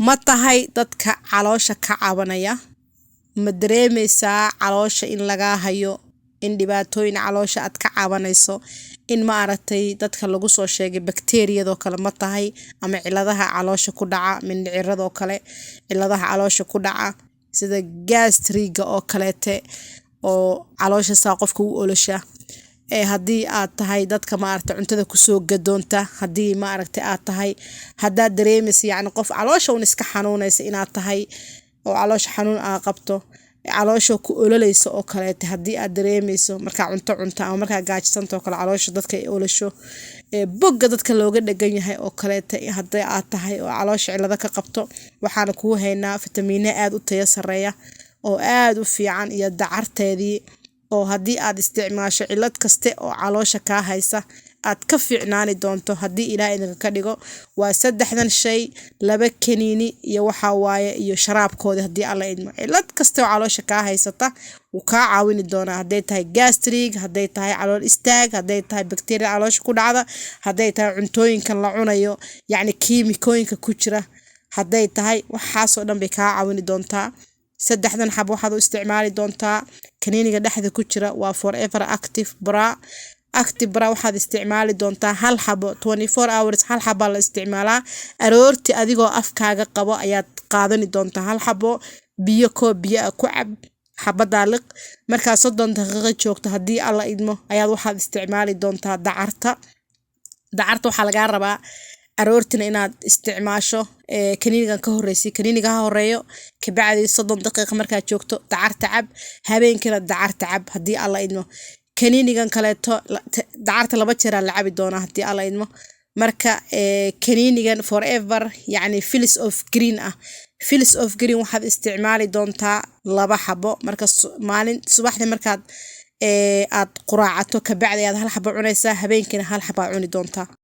ma tahay dadka caloosha ka cabanaya ma dareemaysaa caloosha in laga hayo in dhibaatooyin caloosha aad ka cabanayso in ma aragtay dadka lagu soo sheegay bakteeriyada kale ma tahay ama ciladaha caloosha ku dhaca mindhicirada kale ciladaha caloosha ku dhaca sida gastriga oo kaleete oo caloosha saa qofka u olasha haddii aad tahay dadka ma aragtay cuntada ku soo gadoonta haddii ma aragtay aad tahay haddaad dareemayso yacni qof caloosha un iska xanuunaysa inaad tahay oo caloosha xanuun aad qabto caloosha ku ololayso oo kaleete haddii aad dareemayso markaa cunto ama markaa gaajsanto oo kale caloosha dadka ay olasho bogga dadka looga dhagan yahay oo kaleete haddii aad tahay oo caloosha cilado ka qabto waxaana kuu haynaa fitamiino aad u tayo sareeya oo aad u fiican iyo dacarteedii oo haddii aad isticmaasho cilad kaste oo caloosha kaa haysa aad ka fiicnaani doonto haddii ilaahay idinka ka dhigo waa 3 shay 2 kaniini iyo waxa waaye iyo sharaabkooda haddii alla idmo cilad kaste oo caloosha kaa haysata wuu kaa caawini doonaa hadday tahay gastric hadday tahay calool istaag hadday tahay bakteeriya caloosha ku dhacda hadday tahay cuntooyinkan la cunayo yacni kiimikooyinka ku jira hadday tahay waxaasoo dhan bay kaa caawini doontaa 3 xabo waxaad u isticmaali doontaa kaniiniga dhexda ku jira waa forever active bra waxaad isticmaali doontaa hal xabo 24 hours hal xabo la isticmaalaa aroorti adigoo afkaaga qabo ayaad qaadani doontaa hal xabo biyo ku cab xabada liq markaa 30 daqiiqo joogto haddii alla idmo ayaad waxaad isticmaali doontaa dacarta waxaa lagaa rabaa aroortina inaad isticmaasho kaniinigan ka horeysay kaniiniga ha horeeyo ka bacdi 30 daqiiqo markaad joogto dacarta cab habeenkina dacarta cab haddii alla idmo kaniinigan kaleeto dacarta 2 jeer la cabi doonaa haddii alla idmo marka kaniinigan forever yacni Phyllis of Green waxaad isticmaali doontaa 2 xabo marka maalin subaxdii markaad aad quraacato ka bacdi aad hal xabo cunaysaa habeenkina hal xabo cuni doontaa